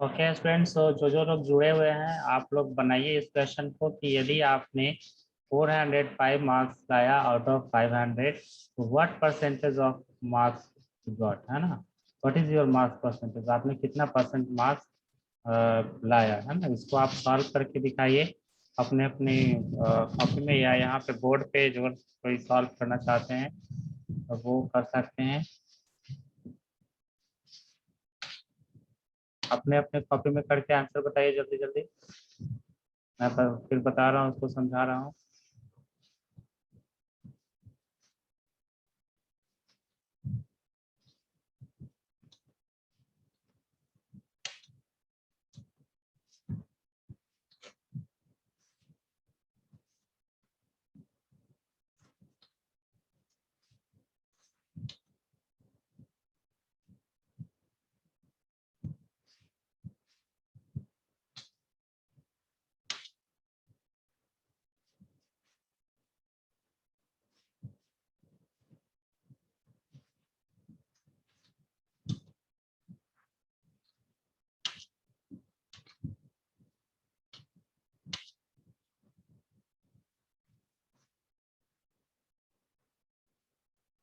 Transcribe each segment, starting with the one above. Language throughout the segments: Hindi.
ओके स्टूडेंट्स, तो जो लोग जुड़े हुए हैं आप लोग बनाइए इस क्वेश्चन को कि यदि आपने 405 मार्क्स लाया out of 500, what percentage of marks got, है ना। What is your marks percentage, आपने कितना परसेंट मार्क्स लाया, है ना। इसको आप सॉल्व करके दिखाइए अपने अपने कॉपी में, या यहाँ पे बोर्ड पे जो कोई सॉल्व करना चाहते हैं तो वो कर सकते हैं। अपने अपने कॉपी में करके आंसर बताइए जल्दी जल्दी। मैं फिर बता रहा हूँ, उसको समझा रहा हूँ।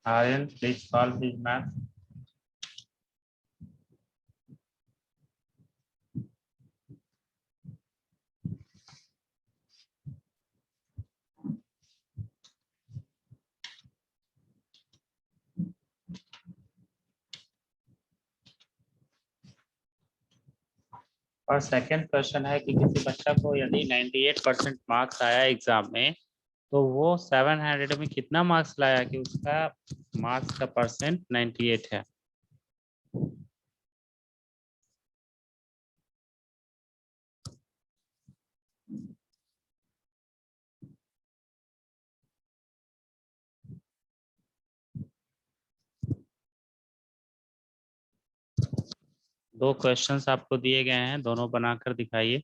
Aryan, please solve this math. और सेकंड क्वेश्चन है कि किसी बच्चा को यदि 98% मार्क्स आया एग्जाम में, तो वो 700 में कितना मार्क्स लाया कि उसका मार्क्स का परसेंट 98 है। दो क्वेश्चंस आपको दिए गए हैं, दोनों बनाकर दिखाइए।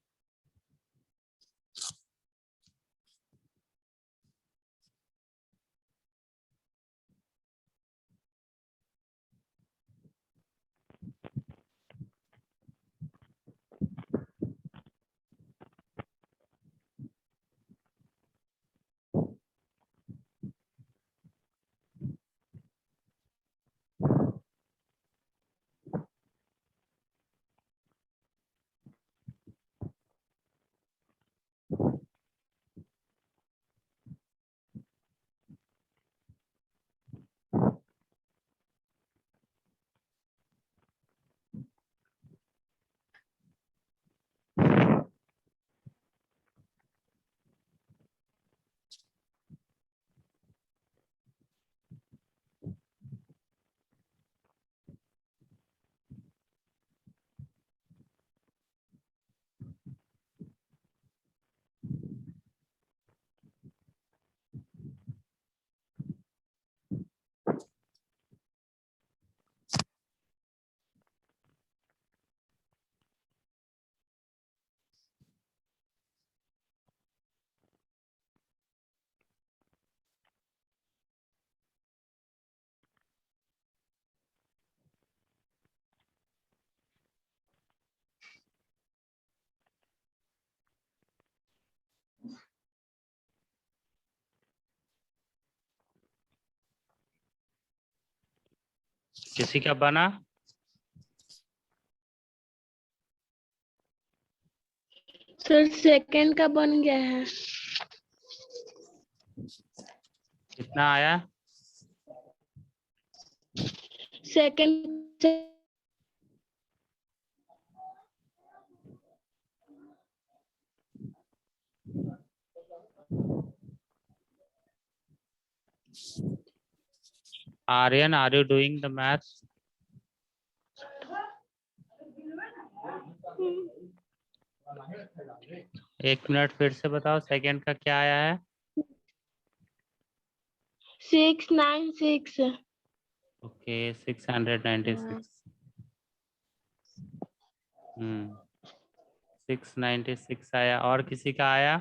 किसी का बना? सर सेकंड का बन गया है। कितना आया? Second Aryan, are you doing the math? एक मिनट फिर से बताओ, सेकंड का क्या आया है? 696। ओके, 696। 696 आया। और किसी का आया?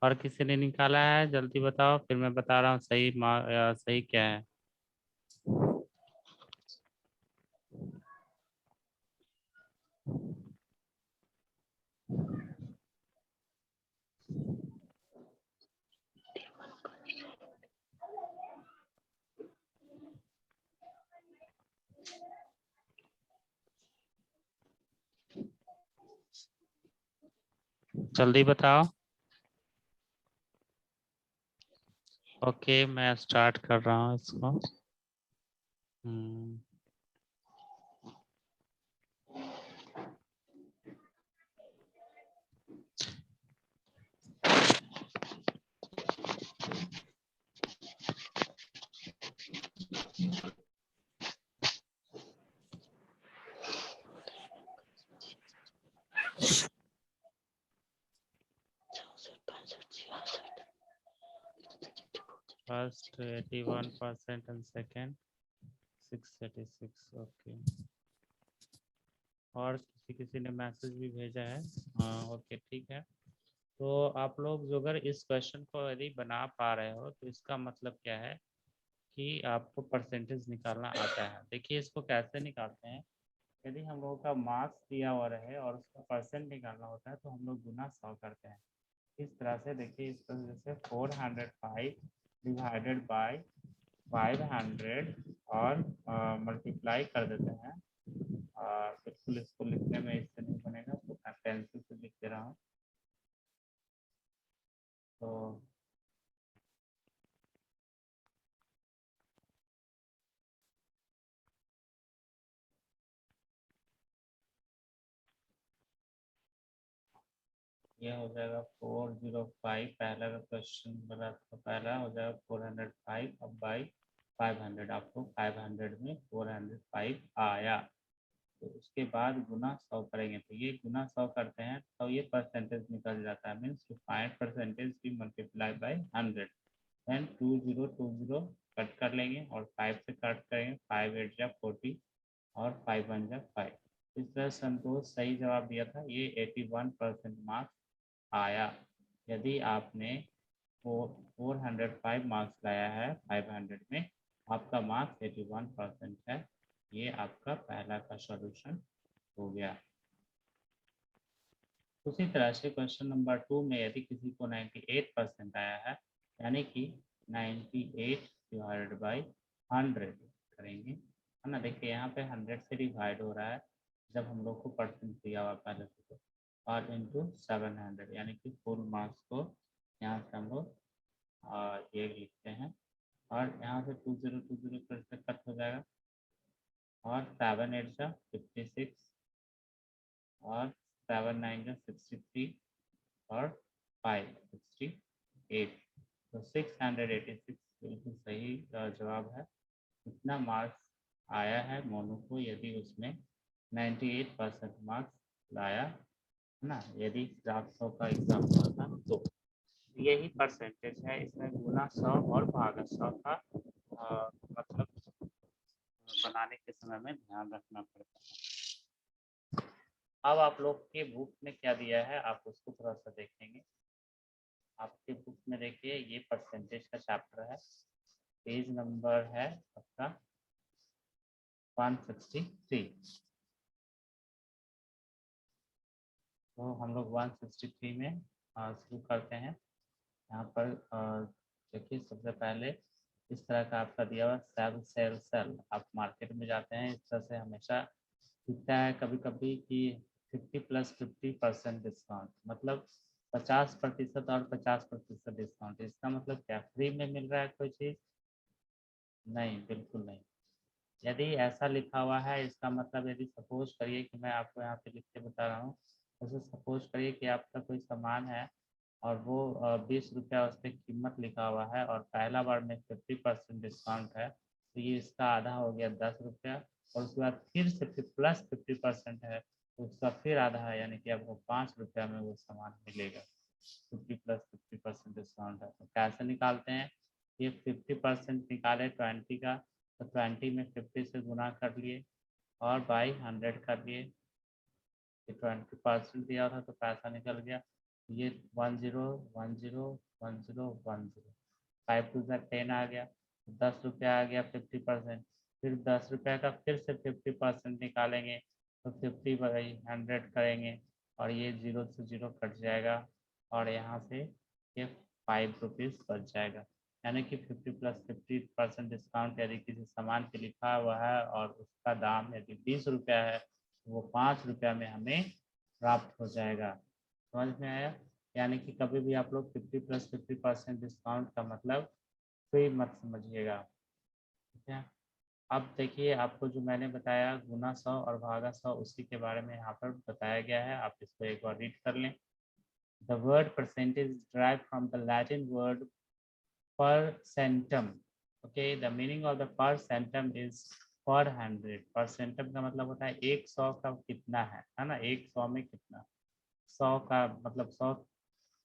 और किसी ने निकाला है? जल्दी बताओ, फिर मैं बता रहा हूँ सही सही क्या है। जल्दी बताओ। ओके, मैं स्टार्ट कर रहा हूँ इसको। First 81% and second 686। ओके, और किसी ने मैसेज भी भेजा है। हाँ ओके ठीक है। तो आप लोग जो अगर इस क्वेश्चन को यदि बना पा रहे हो तो इसका मतलब क्या है कि आपको परसेंटेज निकालना आता है। देखिए इसको कैसे निकालते हैं। यदि हम लोगों का मार्क्स दिया हुआ रहे और उसका परसेंट निकालना होता है तो हम लोग गुना 100 करते हैं। इस तरह से देखिए, इस तरह से 405 डिवाइडेड बाय 500 और मल्टीप्लाई कर देते हैं। बिल्कुल इसको लिखने में इससे नहीं बनेगा, तो मैं पेंसिल से लिख दे रहा हूँ। तो ये हो जाएगा 405, पहला का क्वेश्चन बना तो पहला हो जाएगा 405 अब बाई 500। आपको 500 में 405 आया। तो उसके बाद गुना 100 करेंगे, तो ये गुना 100 करते हैं तो ये परसेंटेज निकल जाता है। मीन्स 5 परसेंटेज भी मल्टीप्लाई बाई 100। देन 2020 कट कर लेंगे और 5 से कट करेंगे। 5 8 जा 40 और 5 1 जा 5। इस तरह संतोष सही जवाब दिया था। ये 81% मार्क्स आया। यदि आपने 405 मार्क्स लाया है 500 में, आपका मार्क्स 81% है। ये आपका पहला का सॉल्यूशन हो गया। उसी तरह से क्वेश्चन नंबर 2 में यदि किसी को 98% आया है, यानी कि 98 डिवाइडेड बाई 100 करेंगे, है ना। देखिए यहाँ पे 100 से डिवाइड हो रहा है जब हम लोग को परसेंट दिया हुआ पहले से, और इंटू 700, यानी कि फुल मार्क्स को यहाँ से हम लोग ये लिखते हैं। और यहाँ से 2020 फिर से कट हो जाएगा, और 7 8 जा 56 और 7 9 जा 63 और 5 68। तो 686 बिल्कुल सही जवाब है। इतना मार्क्स आया है मोनू को यदि उसने 98% मार्क्स लाया, है ना। यदि 400 का एग्जाम हुआ था तो यही परसेंटेज है। इसमें गुना 100 और भागा 100 का मतलब बनाने के समय में ध्यान रखना पड़ता है। अब आप लोग के बुक में क्या दिया है आप उसको थोड़ा सा देखेंगे। आपके बुक में देखिए ये परसेंटेज का चैप्टर है। पेज नंबर है आपका 163। तो हम लोग 163 में शुरू करते हैं। यहाँ पर देखिए सबसे पहले इस तरह का आपका दिया हुआ सेल सेल सेल। आप मार्केट में जाते हैं इस तरह से हमेशा दिखता है कभी कभी कि 50 + 50% डिस्काउंट, मतलब 50% और 50% डिस्काउंट। इसका मतलब क्या फ्री में मिल रहा है कोई चीज़? नहीं, बिल्कुल नहीं। यदि ऐसा लिखा हुआ है इसका मतलब, यदि सपोज करिए कि मैं आपको यहाँ पे लिख के बता रहा हूँ, जैसे सपोज करिए कि आपका कोई सामान है और वो 20 रुपया उस पर कीमत लिखा हुआ है और पहला बार में 50% डिस्काउंट है, तो ये इसका आधा हो गया 10 रुपया। और उसके बाद फिर से प्लस 50% है तो उसका फिर आधा है, यानी कि आपको 5 रुपया में वो सामान मिलेगा। 50 + 50% डिस्काउंट है। तो कैसे निकालते हैं? ये 50% निकाले 20 का, तो 20 में 50 से गुना कर लिए और बाई 100 कर लिए। 20% दिया था तो पैसा निकल गया। ये 10 10 10 10, 5 2 10 आ गया। 10 रुपया आ गया 50%। फिर 10 रुपये का फिर से 50% निकालेंगे तो 50/100 करेंगे और ये 0 से 0 कट जाएगा और यहाँ से ये 5 रुपीज़ बच जाएगा। यानी कि 50 + 50% डिस्काउंट यदि किसी सामान पे लिखा हुआ है और उसका दाम यदि 20 रुपया है तो वो 5 रुपया में हमें प्राप्त हो जाएगा। समझ में आया? यानी कि कभी भी आप लोग 50 + 50% डिस्काउंट का मतलब फ्री मत समझिएगा। ठीक है, अब देखिए आपको जो मैंने बताया गुना 100 और भागा 100 उसी के बारे में यहाँ पर बताया गया है, आप इसको एक बार रीड कर लें। The word percentage derived from the Latin word percentum. Okay, the meaning of the percentum is per 100. percentum का मतलब होता है 100 का कितना है ना, 100 में कितना, 100 का मतलब 100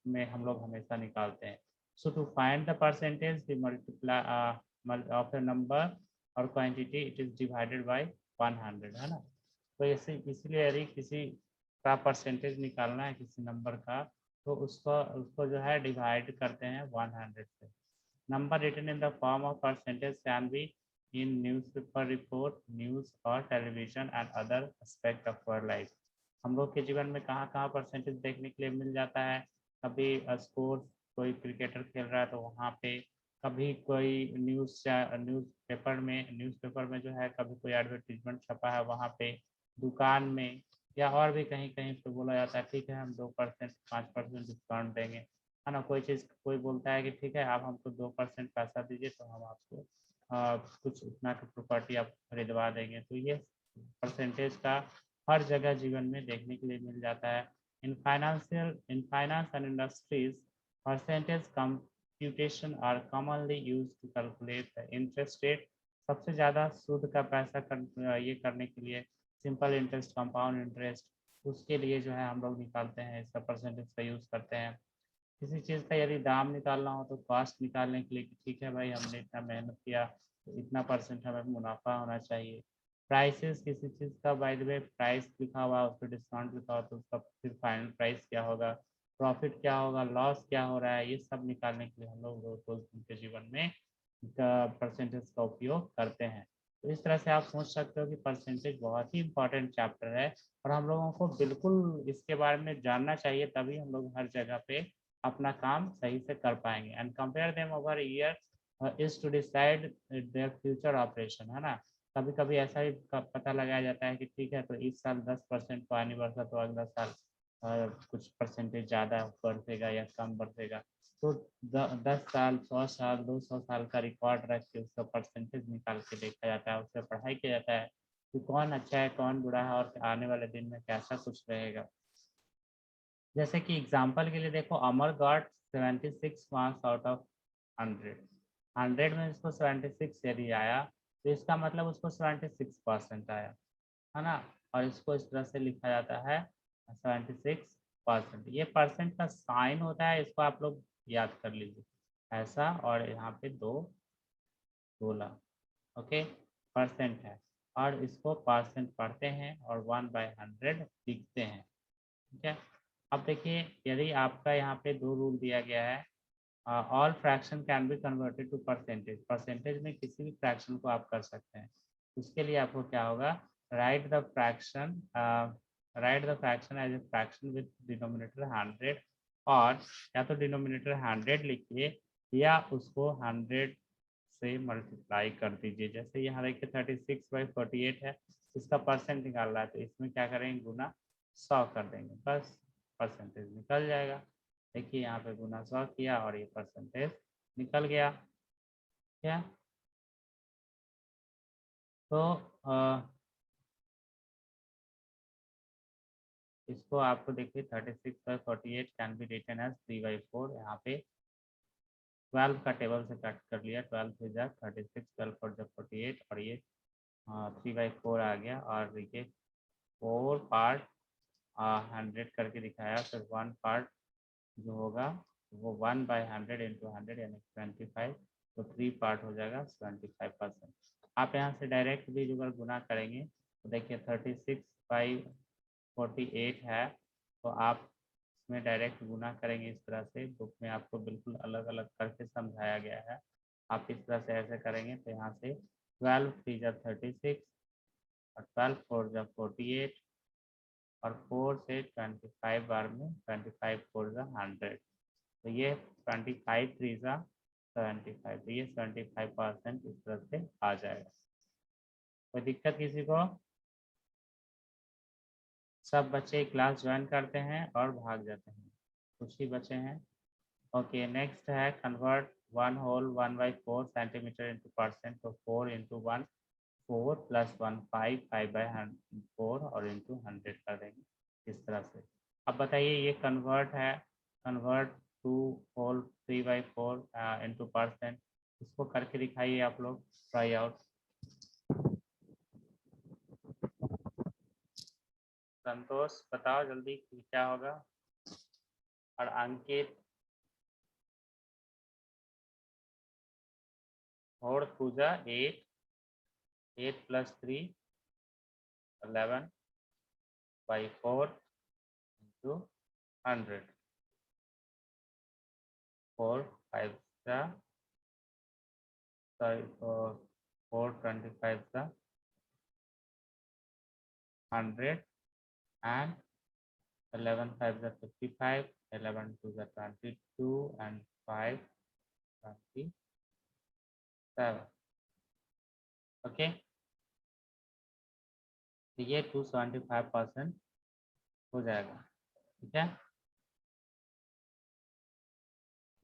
में हम लोग हमेशा निकालते हैं। So to find the percentage, we multiply of a number और quantity, it is divided by 100, है ना। तो इसलिए यदि किसी का परसेंटेज निकालना है किसी नंबर का, तो उसको उसको जो है डिवाइड करते हैं 100 से। Number written in the form of percentage can be in newspaper report, news or television and other aspect of our life. हम लोग के जीवन में कहाँ कहाँ परसेंटेज देखने के लिए मिल जाता है। कभी स्पोर्ट्स, कोई क्रिकेटर खेल रहा है तो वहाँ पे, कभी कोई न्यूज़पेपर में जो है कभी कोई एडवर्टीजमेंट छपा है वहाँ पे, दुकान में, या और भी कहीं कहीं पे बोला जाता है ठीक है हम 2% 5% डिस्काउंट देंगे, है ना। कोई चीज़ कोई बोलता है कि ठीक है आप हमको 2% पैसा दीजिए तो हम आपको कुछ उतना की प्रॉपर्टी आप खरीदवा देंगे। तो ये परसेंटेज का हर जगह जीवन में देखने के लिए मिल जाता है। In finance and industries, percentage computation are commonly use to calculate the interest rate. सबसे ज़्यादा सूद का पैसा ये करने के लिए सिंपल इंटरेस्ट, कंपाउंड इंटरेस्ट, उसके लिए जो है हम लोग निकालते हैं, इसका परसेंटेज का यूज़ करते हैं। किसी चीज़ का यदि दाम निकालना हो तो कॉस्ट निकालने के लिए कि ठीक है भाई हमने इतना मेहनत किया तो इतना % हमें मुनाफा होना चाहिए। प्राइसेस, किसी चीज़ का बाय द वे प्राइस लिखा हुआ उस पर डिस्काउंट लिखा हुआ तो उसका फिर फाइनल प्राइस क्या होगा, प्रॉफिट क्या होगा, लॉस क्या हो रहा है, ये सब निकालने के लिए हम लोग रोज के जीवन में परसेंटेज का उपयोग करते हैं। तो इस तरह से आप सोच सकते हो कि परसेंटेज बहुत ही इंपॉर्टेंट चैप्टर है और हम लोगों को बिल्कुल इसके बारे में जानना चाहिए, तभी हम लोग हर जगह पे अपना काम सही से कर पाएंगे। And compare them over years to decide their future operation, है ना। कभी कभी ऐसा भी पता लगाया जाता है कि ठीक है तो इस साल 10% पानी बरसा तो अगला साल कुछ परसेंटेज ज़्यादा बढ़ेगा या कम बढ़ेगा। तो 10 साल, 100 साल, 200 साल का रिकॉर्ड रख के उसका परसेंटेज निकाल के देखा जाता है, उससे पढ़ाई किया जाता है कि कौन अच्छा है कौन बुरा है और आने वाले दिन में कैसा कुछ रहेगा। जैसे कि एग्जाम्पल के लिए देखो, अमर गॉट 76 मार्क्स आउट ऑफ 100। 100 में इसको 76 यदि आया तो इसका मतलब उसको 76% आया, है ना। और इसको इस तरह से लिखा जाता है 76%। ये परसेंट का साइन होता है, इसको आप लोग याद कर लीजिए ऐसा, और यहाँ पे 2 गोला, ओके, परसेंट है। और इसको परसेंट पढ़ते हैं और 1/100 लिखते हैं। ठीक है, अब देखिए यदि आपका यहाँ पे 2 रूल दिया गया है, all fraction can be converted to percentage. Percentage में किसी भी फ्रैक्शन को आप कर सकते हैं। उसके लिए आपको क्या होगा, write the fraction as a fraction with denominator 100, और या तो डिनोमिनेटर 100 लिखिए या उसको 100 से मल्टीप्लाई कर दीजिए। जैसे यहाँ देखिए 36/48 है, इसका परसेंट निकाल रहा है तो इसमें क्या करेंगे, गुना 100 कर देंगे, बस परसेंटेज निकल जाएगा। देखिए यहाँ पे गुना 100 किया और ये परसेंटेज निकल गया। क्या तो इसको आपको देखिए 36/48 कैन बी रिटन एज 3/4। यहाँ पे 12 का टेबल से कट कर लिया, 12 से जा 36, 12 4 जा 48 और ये 3/4 आ गया। और देखिए 4 पार्ट 100 करके दिखाया, फिर 1 पार्ट जो होगा वो 1/100 इंटू 100 यानी 25, तो 3 पार्ट हो जाएगा 75%। आप यहाँ से डायरेक्ट भी अगर गुना करेंगे तो देखिए 36/48 है, तो आप इसमें डायरेक्ट गुना करेंगे इस तरह से। बुक में आपको बिल्कुल अलग अलग करके समझाया गया है, आप इस तरह से ऐसे करेंगे तो यहाँ से 12 3 जा 36 और 12 4 जा 48 और 4 से 25 बार में 25 4 जा 100, तो ये 25 3 जा 75, तो ये 75% इस तरह से आ जाएगा। कोई दिक्कत किसी को? सब बच्चे क्लास ज्वाइन करते हैं और भाग जाते हैं, कुछ ही बचे हैं। ओके, नेक्स्ट है convert 1 whole 1/4 centimetre into percent, तो 4 इंटू 1 4 + 1 5/4 और इंटू 100 कर देंगे इस तरह से। अब बताइए ये कन्वर्ट है, कन्वर्ट 2 होल 3/4 इंटू परसेंट, इसको करके दिखाइए आप लोग, ट्राई आउट। संतोष बताओ जल्दी कि क्या होगा। और अंकित और पूजा 8 + 3 11/4 इंटू 100, 4 5 4 25 100 and 11 5 55, 11 2 22 and 5 27। ओके, तो ये 275% हो जाएगा, ठीक है।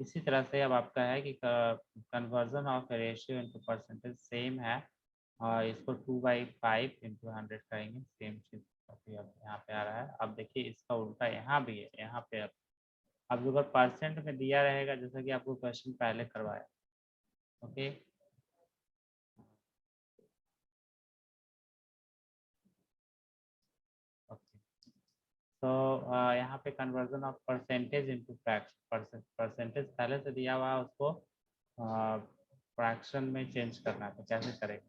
इसी तरह से अब आपका है कि conversion of ratio into percentage same है, और इसको 2/5 इंटू 100 करेंगे, सेम चीज़ अब यहाँ पे आ रहा है। अब देखिए इसका उल्टा यहाँ भी है, यहाँ पे अब अगर परसेंट में दिया रहेगा जैसा कि आपको क्वेश्चन पहले करवाया, ओके। तो यहाँ पे conversion of percentage into fraction, percentage पहले से दिया हुआ है, उसको फ्रैक्शन में चेंज करना है, तो कैसे करेंगे,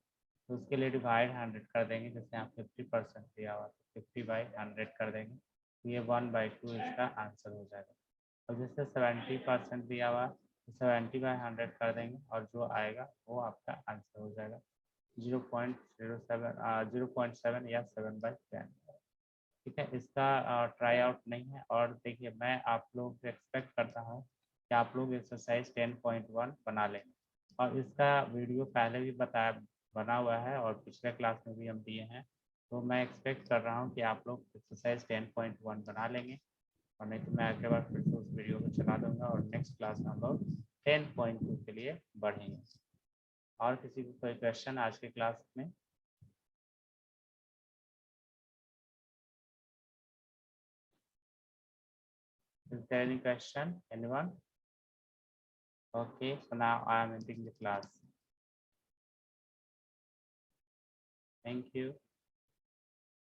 तो उसके लिए डिवाइड 100 कर देंगे। जैसे यहाँ 50% दिया हुआ तो 50/100 कर देंगे, तो ये 1/2 इसका आंसर हो जाएगा। और जैसे 70% दिया हुआ तो 70/100 कर देंगे, और जो आएगा वो आपका आंसर हो जाएगा 0.7 या 7/10, ठीक है। इसका ट्राई आउट नहीं है। और देखिए मैं आप लोगों से एक्सपेक्ट करता हूँ कि आप लोग एक्सरसाइज 10.1 बना लें, और इसका वीडियो पहले भी बना हुआ है और पिछले क्लास में भी हम दिए हैं, तो मैं एक्सपेक्ट कर रहा हूँ कि आप लोग एक्सरसाइज 10.1 बना लेंगे, और नहीं तो मैं अगले बार फिर से उस वीडियो को चला दूंगा और नेक्स्ट क्लास में हम लोग 10.2 के लिए बढ़ेंगे। और किसी को कोई क्वेश्चन आज के क्लास में? Is there any question? Anyone? Okay, so now I am ending the class. Thank you.